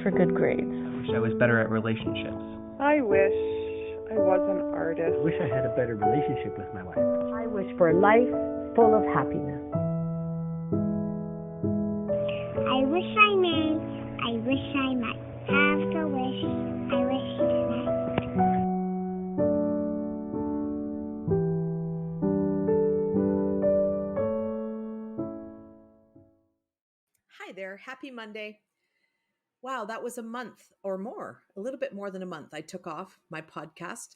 for good grades. I wish I was better at relationships. I wish I was an artist. I wish I had a better relationship with my wife. I wish for a life full of happiness. I wish I may. I wish I might have the wish. I wish tonight. Hi there. Happy Monday. Wow, that was a month or more, a little bit more than a month. I took off my podcast.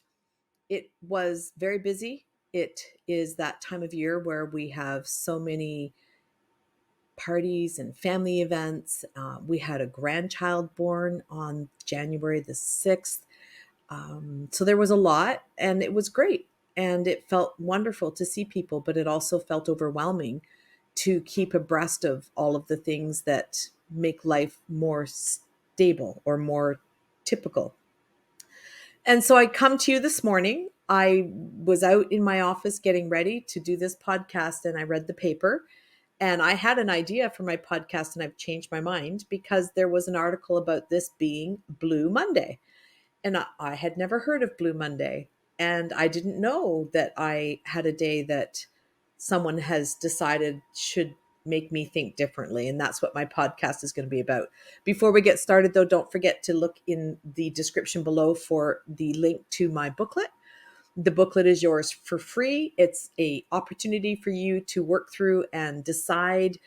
It was very busy. It is that time of year where we have so many parties and family events. We had a grandchild born on January the 6th. So there was a lot, and it was great. And it felt wonderful to see people, but it also felt overwhelming to keep abreast of all of the things that make life more stable or more typical. And so I come to you this morning. I was out in my office getting ready to do this podcast, and I read the paper, and I had an idea for my podcast, and I've changed my mind because there was an article about this being Blue Monday. And I had never heard of Blue Monday. And I didn't know that I had a day that someone has decided should make me think differently. And that's what my podcast is going to be about. Before we get started, though, don't forget to look in the description below for the link to my booklet. The booklet is yours for free. It's an opportunity for you to work through and decide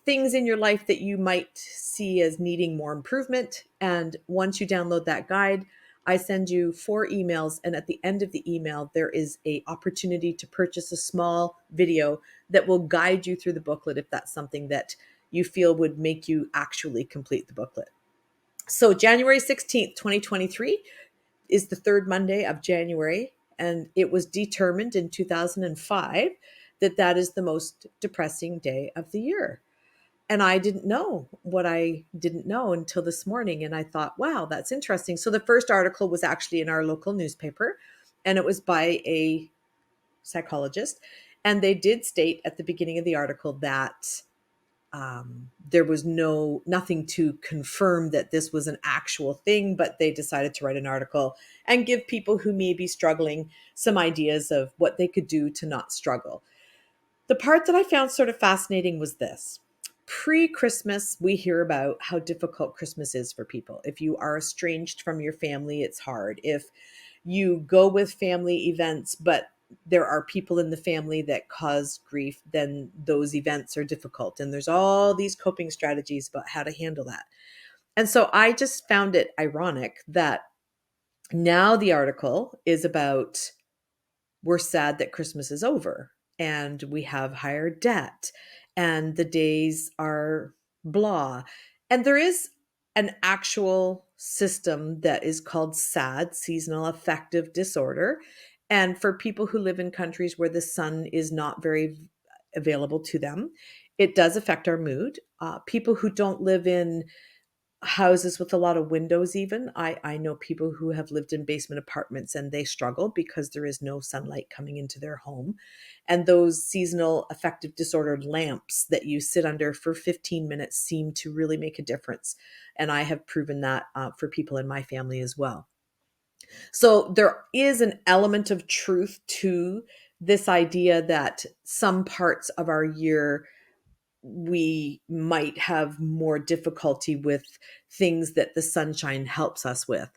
things in your life that you might see as needing more improvement. And once you download that guide, I send you 4 emails. And at the end of the email, there is an opportunity to purchase a small video that will guide you through the booklet if that's something that you feel would make you actually complete the booklet. So January 16th, 2023 is the third Monday of January. And it was determined in 2005 that that is the most depressing day of the year. And I didn't know what I didn't know until this morning. And I thought, wow, that's interesting. So the first article was actually in our local newspaper, and it was by a psychologist. And they did state at the beginning of the article that there was nothing to confirm that this was an actual thing, but they decided to write an article and give people who may be struggling some ideas of what they could do to not struggle. The part that I found sort of fascinating was this. Pre-Christmas, we hear about how difficult Christmas is for people. If you are estranged from your family, it's hard. If you go with family events, but there are people in the family that cause grief, then those events are difficult. And there's all these coping strategies about how to handle that. And so I just found it ironic that now the article is about we're sad that Christmas is over and we have higher debt and the days are blah. And there is an actual system that is called SAD, seasonal affective disorder. And for people who live in countries where the sun is not very available to them, it does affect our mood. People who don't live in houses with a lot of windows, even I know people who have lived in basement apartments and they struggle because there is no sunlight coming into their home. And those seasonal affective disorder lamps that you sit under for 15 minutes seem to really make a difference. And I have proven that for people in my family as well. So there is an element of truth to this idea that some parts of our year we might have more difficulty with things that the sunshine helps us with.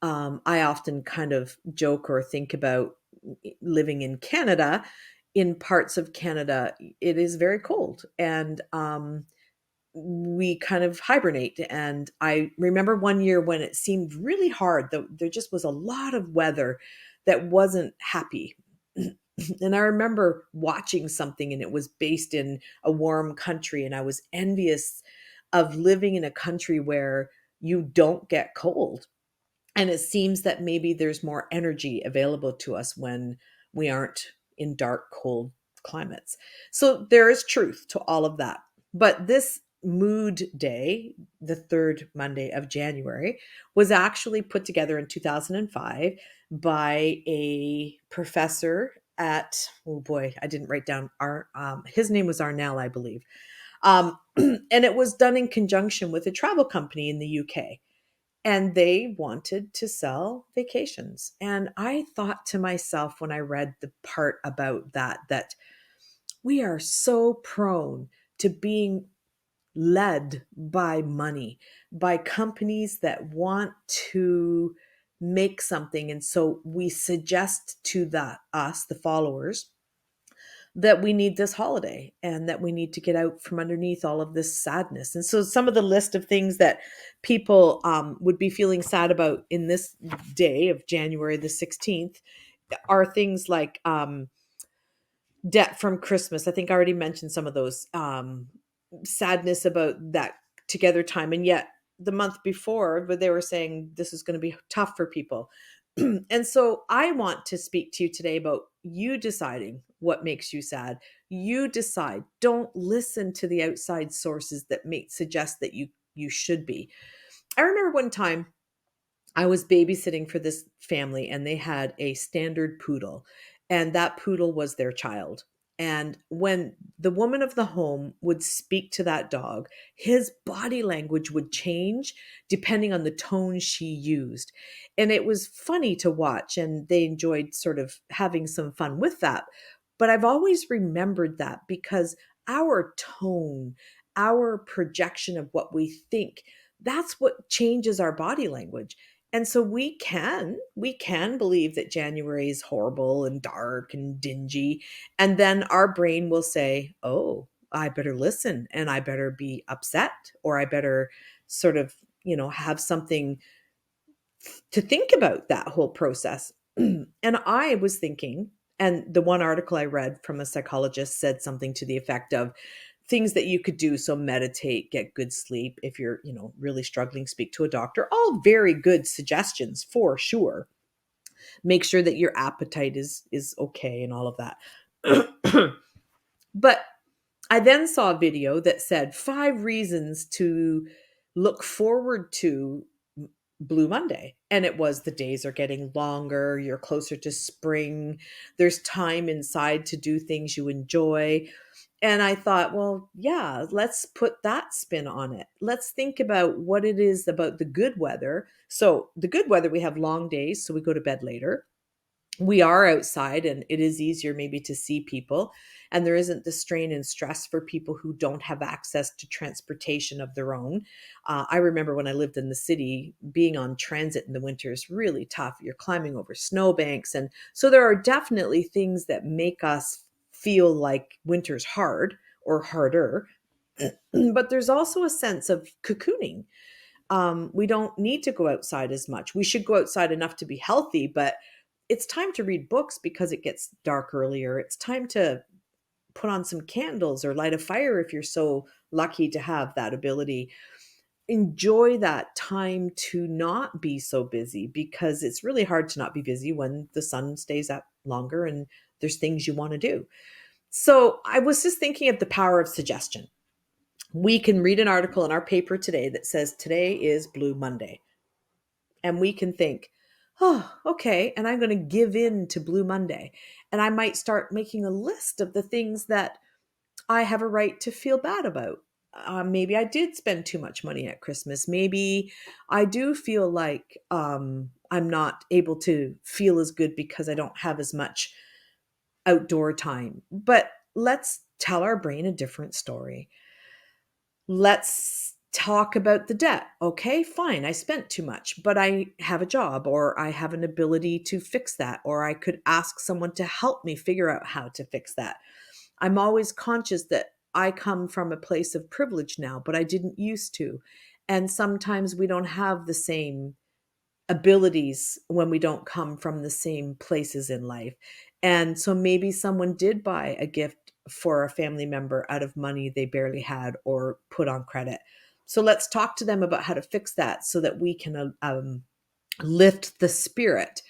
I often kind of joke or think about living in Canada. In parts of Canada, it is very cold, and we kind of hibernate. And I remember one year when it seemed really hard, there just was a lot of weather that wasn't happy. And I remember watching something and it was based in a warm country, and I was envious of living in a country where you don't get cold. And it seems that maybe there's more energy available to us when we aren't in dark, cold climates. So there is truth to all of that. But this Mood Day, the third Monday of January, was actually put together in 2005 by a professor at, oh boy, I didn't write down his name was Arnall, I believe. And it was done in conjunction with a travel company in the UK. And they wanted to sell vacations. And I thought to myself when I read the part about that, that we are so prone to being led by money, by companies that want to make something. And so we suggest to the followers, that we need this holiday and that we need to get out from underneath all of this sadness. And so some of the list of things that people would be feeling sad about in this day of January the 16th are things like debt from Christmas. I think I already mentioned some of those. Sadness about that together time. And yet the month before, but they were saying this is going to be tough for people. And so I want to speak to you today about you deciding what makes you sad. You decide. Don't listen to the outside sources that may suggest that you should be. I remember one time I was babysitting for this family and they had a standard poodle, and that poodle was their child. And when the woman of the home would speak to that dog, his body language would change depending on the tone she used. And it was funny to watch, and they enjoyed sort of having some fun with that. But I've always remembered that because our tone, our projection of what we think, that's what changes our body language. And so we can believe that January is horrible and dark and dingy. And then our brain will say, oh, I better listen and I better be upset, or I better sort of, have something to think about that whole process. And I was thinking, and the one article I read from a psychologist said something to the effect of things that you could do. So meditate, get good sleep. If you're, really struggling, speak to a doctor. All very good suggestions for sure. Make sure that your appetite is okay and all of that. But I then saw a video that said 5 reasons to look forward to Blue Monday. And it was the days are getting longer, you're closer to spring, there's time inside to do things you enjoy. And I thought, well, yeah, let's put that spin on it. Let's think about what it is about the good weather. So, the good weather, we have long days, so we go to bed later. We are outside and it is easier maybe to see people, and there isn't the strain and stress for people who don't have access to transportation of their own. I remember when I lived in the city, being on transit in the winter is really tough. You're climbing over snowbanks, and so there are definitely things that make us feel like winter's hard or harder. But there's also a sense of cocooning. We don't need to go outside as much. We should go outside enough to be healthy, but it's time to read books because it gets dark earlier. It's time to put on some candles or light a fire if you're so lucky to have that ability. Enjoy that time to not be so busy, because it's really hard to not be busy when the sun stays up longer and there's things you want to do. So I was just thinking of the power of suggestion. We can read an article in our paper today that says today is Blue Monday. And we can think, oh, okay, and I'm going to give in to Blue Monday. And I might start making a list of the things that I have a right to feel bad about. Maybe I did spend too much money at Christmas. Maybe I do feel like I'm not able to feel as good because I don't have as much outdoor time. But let's tell our brain a different story. Let's talk about the debt. Okay, fine. I spent too much, but I have a job, or I have an ability to fix that, or I could ask someone to help me figure out how to fix that. I'm always conscious that I come from a place of privilege now, but I didn't used to. And sometimes we don't have the same abilities when we don't come from the same places in life. And so maybe someone did buy a gift for a family member out of money they barely had or put on credit. So let's talk to them about how to fix that so that we can lift the spirit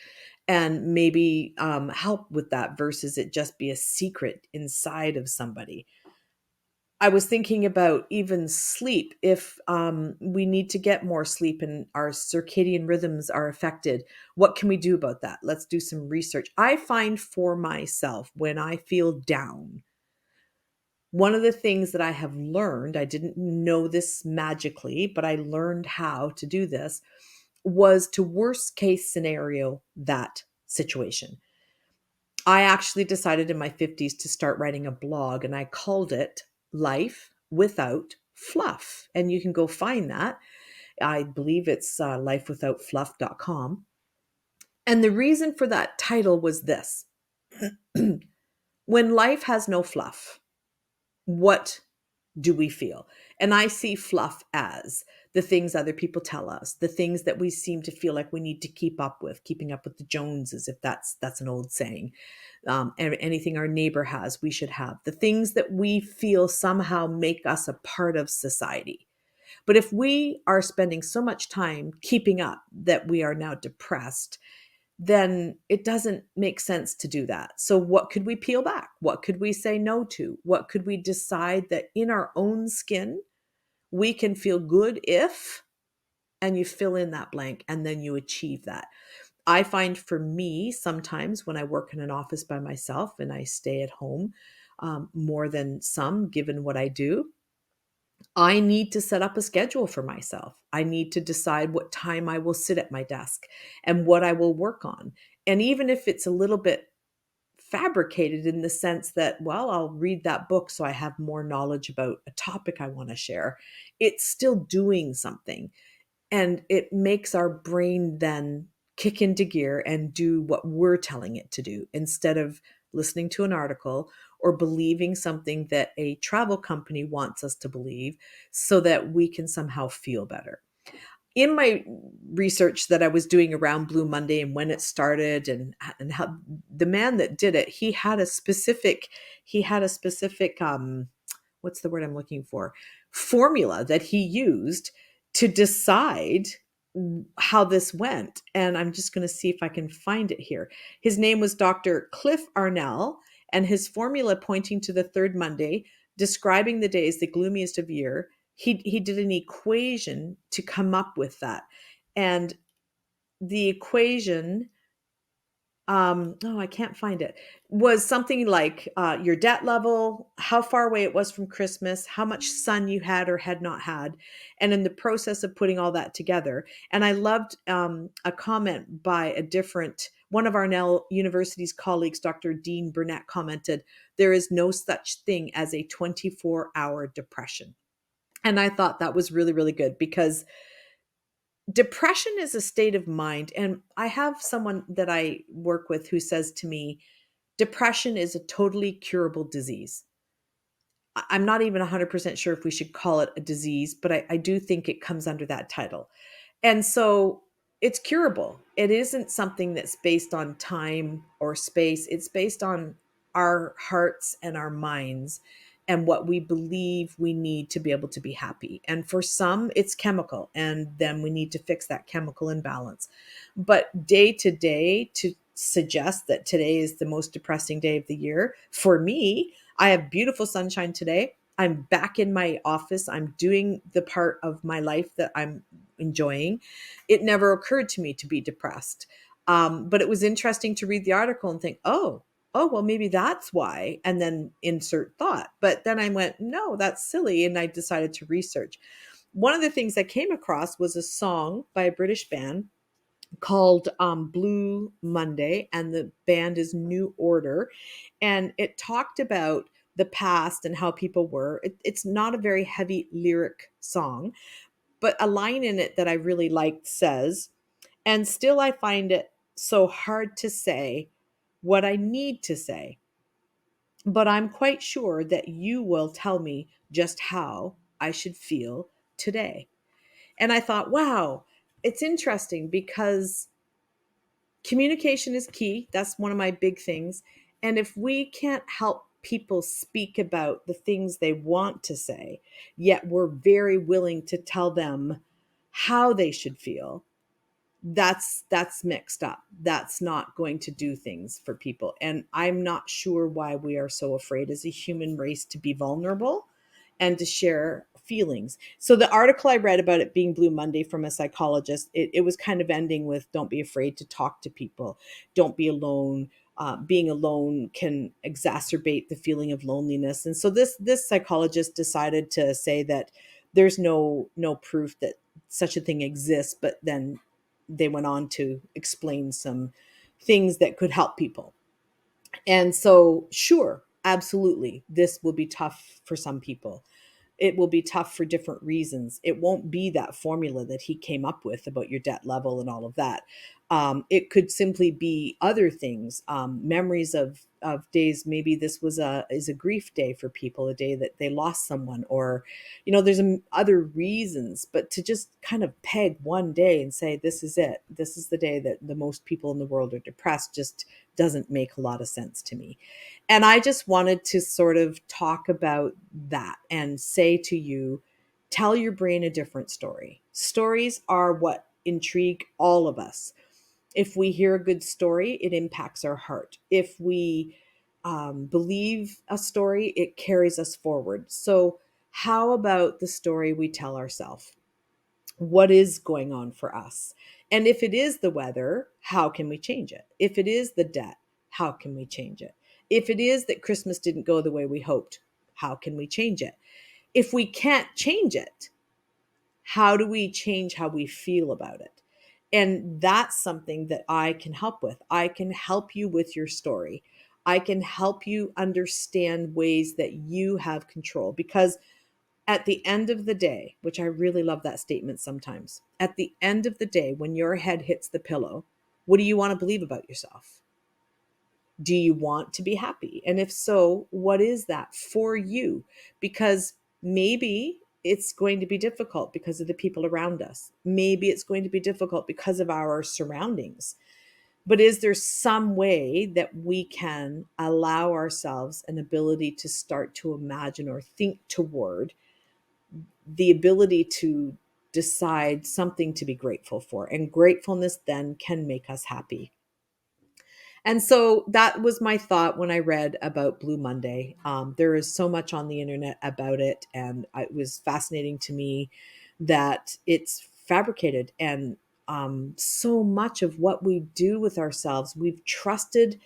and maybe help with that versus it just be a secret inside of somebody. I was thinking about even sleep. If we need to get more sleep and our circadian rhythms are affected, what can we do about that? Let's do some research. I find for myself when I feel down, One of the things that I have learned, I didn't know this magically, but I learned how to do this, was to worst case scenario that situation. I actually decided in my 50s to start writing a blog, and I called it Life Without Fluff. And you can go find that. I believe it's lifewithoutfluff.com. And the reason for that title was this. When life has no fluff, what do we feel? And I see fluff as the things other people tell us, the things that we seem to feel like we need to keep up with, keeping up with the Joneses, if that's an old saying. And anything our neighbor has, we should have. The things that we feel somehow make us a part of society. But if we are spending so much time keeping up that we are now depressed, then it doesn't make sense to do that. So what could we peel back? What could we say no to? What could we decide that in our own skin, we can feel good if, and you fill in that blank and then you achieve that. I find for me, sometimes when I work in an office by myself and I stay at home more than some, given what I do, I need to set up a schedule for myself. I need to decide what time I will sit at my desk and what I will work on. And even if it's a little bit fabricated in the sense that, well, I'll read that book so I have more knowledge about a topic I want to share, it's still doing something. And it makes our brain then kick into gear and do what we're telling it to do instead of listening to an article or believing something that a travel company wants us to believe so that we can somehow feel better. In my research that I was doing around Blue Monday and when it started and how the man that did it, he had a specific what's the word I'm looking for? Formula that he used to decide how this went. And I'm just going to see if I can find it here. His name was Dr. Cliff Arnall, and his formula pointing to the third Monday, describing the day as the gloomiest of year. He did an equation to come up with that. And the equation, I can't find it, was something like your debt level, how far away it was from Christmas, how much sun you had or had not had, and in the process of putting all that together. And I loved a comment by one of Arnell University's colleagues, Dr. Dean Burnett, commented, "There is no such thing as a 24-hour depression." And I thought that was really, really good because depression is a state of mind. And I have someone that I work with who says to me, depression is a totally curable disease. I'm not even 100% sure if we should call it a disease, but I do think it comes under that title. And so it's curable. It isn't something that's based on time or space. It's based on our hearts and our minds and what we believe we need to be able to be happy. And for some, it's chemical, and then we need to fix that chemical imbalance. But day to day, to suggest that today is the most depressing day of the year, for me, I have beautiful sunshine today. I'm back in my office. I'm doing the part of my life that I'm enjoying. It never occurred to me to be depressed. But it was interesting to read the article and think, well, maybe that's why, and then insert thought. But then I went, no, that's silly. And I decided to research. One of the things I came across was a song by a British band called Blue Monday, and the band is New Order. And it talked about the past and how people were. It's not a very heavy lyric song, but a line in it that I really liked says, "And still I find it so hard to say what I need to say, but I'm quite sure that you will tell me just how I should feel today." And I thought, wow, it's interesting because communication is key. That's one of my big things. And if we can't help people speak about the things they want to say, yet we're very willing to tell them how they should feel, that's mixed up. That's not going to do things for people. And I'm not sure why we are so afraid as a human race to be vulnerable and to share feelings. So the article I read about it being Blue Monday from a psychologist, it was kind of ending with, don't be afraid to talk to people. Don't be alone. being alone can exacerbate the feeling of loneliness. And so this psychologist decided to say that there's no proof that such a thing exists, but then they went on to explain some things that could help people. And so, sure, absolutely, this will be tough for some people. It will be tough for different reasons. It won't be that formula that he came up with about your debt level and all of that. It could simply be other things, memories of days. Maybe this was a grief day for people, a day that they lost someone, or there's other reasons. But to just kind of peg one day and say this is it, this is the day that the most people in the world are depressed, just doesn't make a lot of sense to me. And I just wanted to sort of talk about that and say to you, tell your brain a different story. Stories are what intrigue all of us. If we hear a good story, it impacts our heart. If we believe a story, it carries us forward. So, how about the story we tell ourselves? What is going on for us? And if it is the weather, how can we change it? If it is the debt, how can we change it? If it is that Christmas didn't go the way we hoped, how can we change it? If we can't change it, how do we change how we feel about it? And that's something that I can help with. I can help you with your story. I can help you understand ways that you have control, because at the end of the day, which I really love that statement sometimes, at the end of the day, when your head hits the pillow, what do you want to believe about yourself? Do you want to be happy? And if so, what is that for you? Because maybe it's going to be difficult because of the people around us. Maybe it's going to be difficult because of our surroundings. But is there some way that we can allow ourselves an ability to start to imagine or think toward the ability to decide something to be grateful for? And gratefulness then can make us happy. And so that was my thought when I read about Blue Monday. There is so much on the internet about it, and it was fascinating to me that it's fabricated. And so much of what we do with ourselves, we've trusted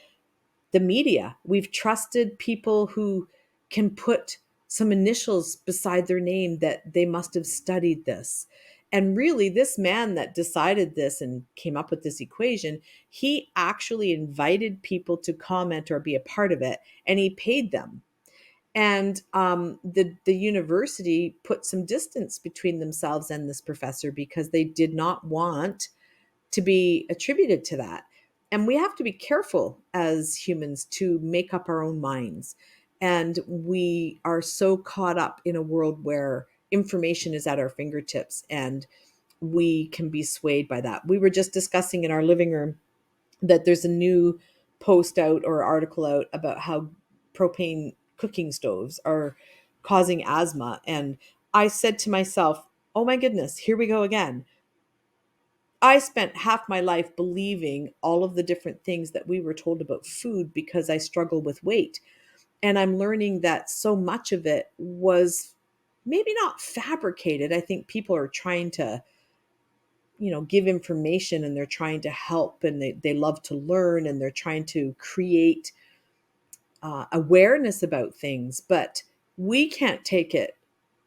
the media. We've trusted people who can put some initials beside their name that they must have studied this. And really, this man that decided this and came up with this equation, he actually invited people to comment or be a part of it, and he paid them. And the university put some distance between themselves and this professor because they did not want to be attributed to that. And we have to be careful as humans to make up our own minds. And we are so caught up in a world where information is at our fingertips and we can be swayed by that. We were just discussing in our living room that there's a new post out or article out about how propane cooking stoves are causing asthma. And I said to myself, oh my goodness, here we go again. I spent half my life believing all of the different things that we were told about food because I struggle with weight. And I'm learning that so much of it was maybe not fabricated. I think people are trying to, give information, and they're trying to help, and they love to learn, and they're trying to create awareness about things. But we can't take it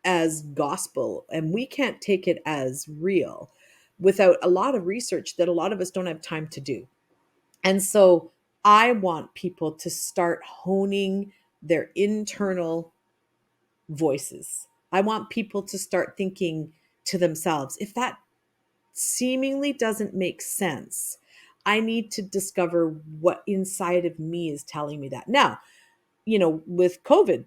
as gospel, and we can't take it as real without a lot of research that a lot of us don't have time to do. And so I want people to start honing their internal voices. I want people to start thinking to themselves, if that seemingly doesn't make sense, I need to discover what inside of me is telling me that. Now, with COVID,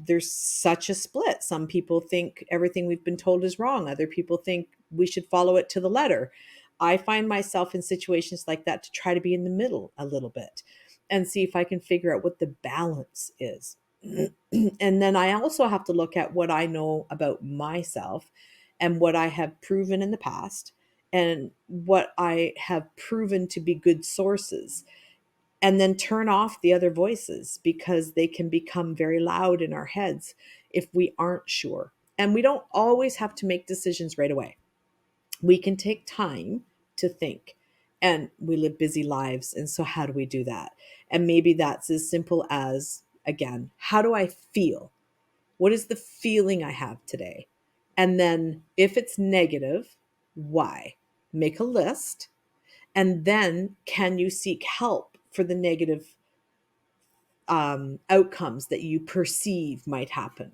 there's such a split. Some people think everything we've been told is wrong. Other people think we should follow it to the letter. I find myself in situations like that to try to be in the middle a little bit and see if I can figure out what the balance is. And then I also have to look at what I know about myself and what I have proven in the past and what I have proven to be good sources, and then turn off the other voices because they can become very loud in our heads if we aren't sure. And we don't always have to make decisions right away. We can take time to think And we live busy lives. And so how do we do that? And maybe that's as simple as, again, how do I feel? What is the feeling I have today? And then if it's negative, why? Make a list. And then can you seek help for the negative outcomes that you perceive might happen?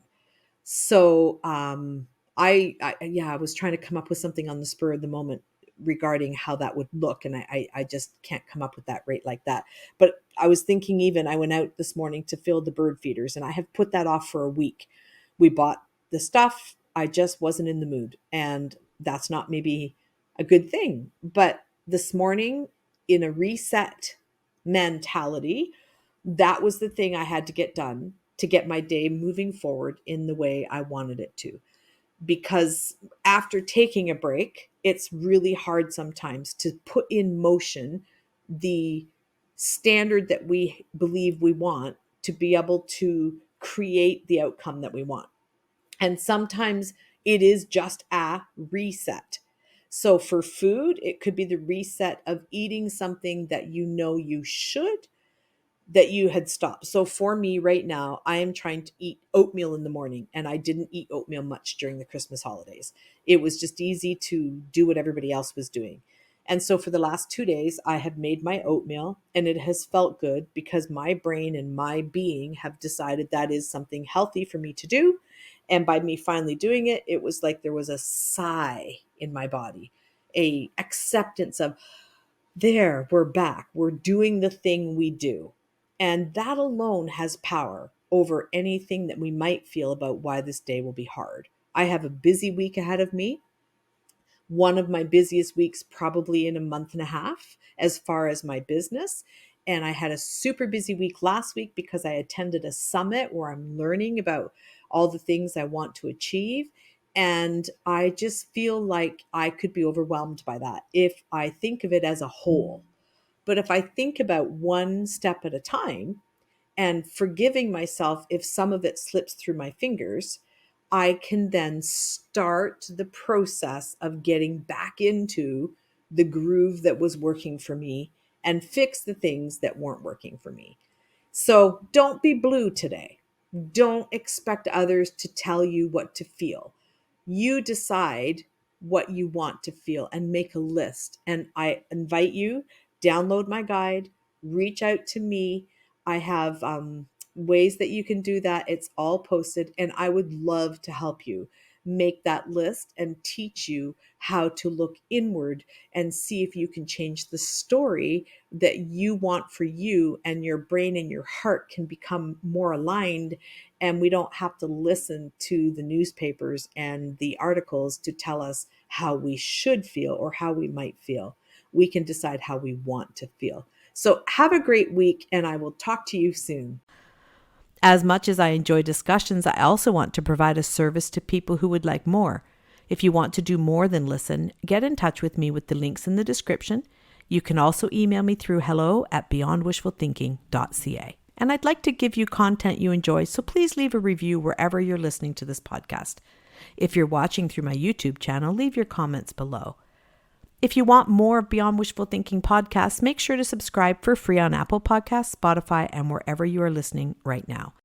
So I was trying to come up with something on the spur of the moment regarding how that would look, and I just can't come up with that right like that. But I was thinking, even I went out this morning to fill the bird feeders, and I have put that off for a week. We bought the stuff. I just wasn't in the mood, and that's not maybe a good thing. But this morning, in a reset mentality, that was the thing I had to get done to get my day moving forward in the way I wanted it to. Because after taking a break, it's really hard sometimes to put in motion the standard that we believe we want to be able to create the outcome that we want. And sometimes it is just a reset. So for food, it could be the reset of eating something that you know you should, that you had stopped. So for me right now, I am trying to eat oatmeal in the morning, and I didn't eat oatmeal much during the Christmas holidays. It was just easy to do what everybody else was doing. And so for the last 2 days, I have made my oatmeal, and it has felt good because my brain and my being have decided that is something healthy for me to do. And by me finally doing it, it was like there was a sigh in my body, a acceptance of, there, we're back. We're doing the thing we do. And that alone has power over anything that we might feel about why this day will be hard. I have a busy week ahead of me. One of my busiest weeks probably in a month and a half as far as my business. And I had a super busy week last week because I attended a summit where I'm learning about all the things I want to achieve. And I just feel like I could be overwhelmed by that if I think of it as a whole. But if I think about one step at a time and forgiving myself if some of it slips through my fingers, I can then start the process of getting back into the groove that was working for me and fix the things that weren't working for me. So don't be blue today. Don't expect others to tell you what to feel. You decide what you want to feel and make a list. And I invite you, download my guide, reach out to me. I have ways that you can do that. It's all posted, and I would love to help you make that list and teach you how to look inward and see if you can change the story that you want for you, and your brain and your heart can become more aligned, and we don't have to listen to the newspapers and the articles to tell us how we should feel or how we might feel. We can decide how we want to feel. So have a great week, and I will talk to you soon. As much as I enjoy discussions, I also want to provide a service to people who would like more. If you want to do more than listen, get in touch with me with the links in the description. You can also email me through hello@beyondwishfulthinking.ca. And I'd like to give you content you enjoy, so please leave a review wherever you're listening to this podcast. If you're watching through my YouTube channel, leave your comments below. If you want more of Beyond Wishful Thinking podcasts, make sure to subscribe for free on Apple Podcasts, Spotify, and wherever you are listening right now.